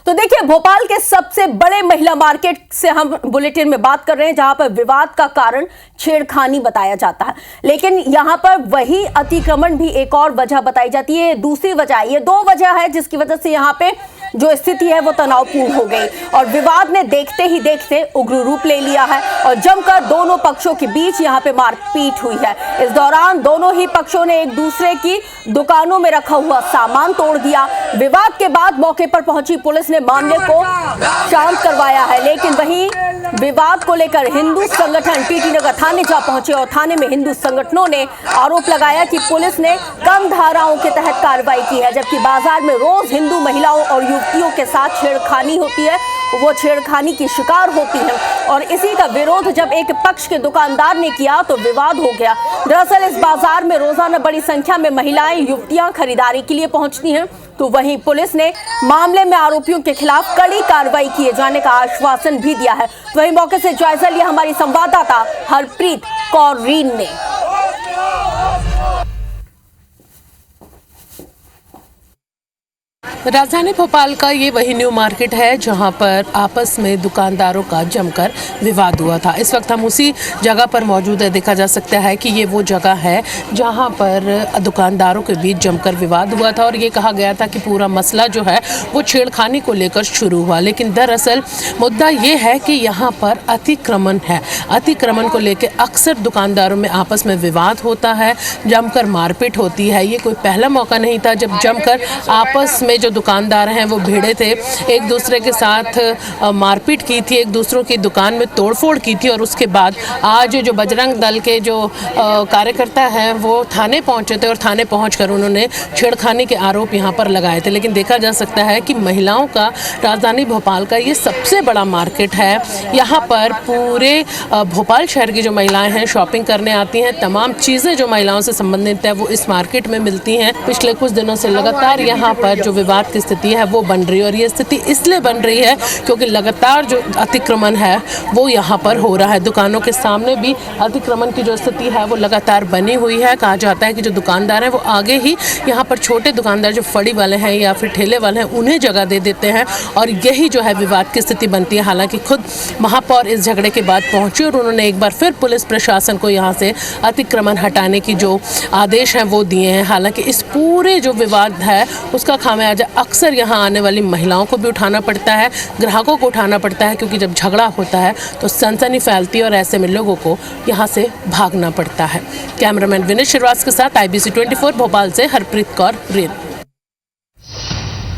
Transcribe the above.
तो देखिए, भोपाल के सबसे बड़े महिला मार्केट से हम बुलेटिन में बात कर रहे हैं, जहां पर विवाद का कारण छेड़खानी बताया जाता है, लेकिन यहां पर वही अतिक्रमण भी एक और वजह बताई जाती है। दूसरी वजह, ये दो वजह है जिसकी वजह से यहां पे जो स्थिति है वो तनावपूर्ण हो गई और विवाद ने देखते ही देखते उग्र रूप ले लिया है और जमकर दोनों पक्षों के बीच यहां पे मारपीट हुई है। इस दौरान दोनों ही पक्षों ने एक दूसरे की दुकानों में रखा हुआ सामान तोड़ दिया। विवाद के बाद मौके पर पहुंची पुलिस ने मामले को शांत करवाया है, लेकिन वहीं विवाद को लेकर हिंदू संगठन टीटी नगर थाने जा पहुंचे और थाने में हिंदू संगठनों ने आरोप लगाया कि पुलिस ने कम धाराओं के तहत कार्रवाई की है, जबकि बाजार में रोज हिंदू महिलाओं और युवतियों के साथ छेड़खानी होती है, वो छेड़खानी की शिकार होती है और इसी का विरोध जब एक पक्ष के दुकानदार ने किया तो विवाद हो गया। दरअसल इस बाजार में रोजाना बड़ी संख्या में महिलाएं, युवतियां खरीदारी के लिए पहुंचती हैं, तो वहीं पुलिस ने मामले में आरोपियों के खिलाफ कड़ी कार्रवाई किए जाने का आश्वासन भी दिया है। वहीं मौके से जायजा लिया हमारी संवाददाता हरप्रीत कौर रीन ने। राजधानी भोपाल का ये वही न्यू मार्केट है जहां पर आपस में दुकानदारों का जमकर विवाद हुआ था। इस वक्त हम उसी जगह पर मौजूद है। देखा जा सकता है कि ये वो जगह है जहां पर दुकानदारों के बीच जमकर विवाद हुआ था और ये कहा गया था कि पूरा मसला जो है वो छेड़खानी को लेकर शुरू हुआ, लेकिन दरअसल मुद्दा ये है कि यहाँ पर अतिक्रमण है। अतिक्रमण को लेकर अक्सर दुकानदारों में आपस में विवाद होता है, जमकर मारपीट होती है। ये कोई पहला मौका नहीं था जब जमकर आपस में जो दुकानदार हैं वो भिड़े थे, एक दूसरे के साथ मारपीट की थी, एक दूसरों की दुकान में तोड़फोड़ की थी और उसके बाद आज जो बजरंग दल के जो कार्यकर्ता हैं वो थाने पहुंचे थे और थाने पहुंचकर उन्होंने छेड़खानी के आरोप यहां पर लगाए थे। लेकिन देखा जा सकता है कि महिलाओं का राजधानी भोपाल का ये सबसे बड़ा मार्केट है। यहाँ पर पूरे भोपाल शहर की जो महिलाएं हैं शॉपिंग करने आती हैं, तमाम चीज़ें जो महिलाओं से संबंधित है वो इस मार्केट में मिलती हैं। पिछले कुछ दिनों से लगातार यहाँ पर जो विवाद की स्थिति है वो बन रही है और ये स्थिति इसलिए बन रही है क्योंकि लगातार जो अतिक्रमण है वो यहाँ पर हो रहा है। दुकानों के सामने भी अतिक्रमण की जो स्थिति है वो लगातार बनी हुई है। कहा जाता है कि जो दुकानदार हैं वो आगे ही यहाँ पर छोटे दुकानदार जो फड़ी वाले हैं या फिर ठेले वाले हैं उन्हें जगह दे देते हैं और यही जो है विवाद की स्थिति बनती है। हालांकि खुद महापौर इस झगड़े के बाद पहुंचे और उन्होंने एक बार फिर पुलिस प्रशासन को यहाँ से अतिक्रमण हटाने की जो आदेश हैं वो दिए हैं। हालांकि इस पूरे जो विवाद है उसका खामियाजा अक्सर यहाँ आने वाली महिलाओं को भी उठाना पड़ता है, ग्राहकों को उठाना पड़ता है, क्योंकि जब झगड़ा होता है तो सनसनी फैलती है और ऐसे में लोगों को यहाँ से भागना पड़ता है। कैमरामैन विनेश श्रीवास्तव के साथ IBC 24 भोपाल से हरप्रीत कौर रीन।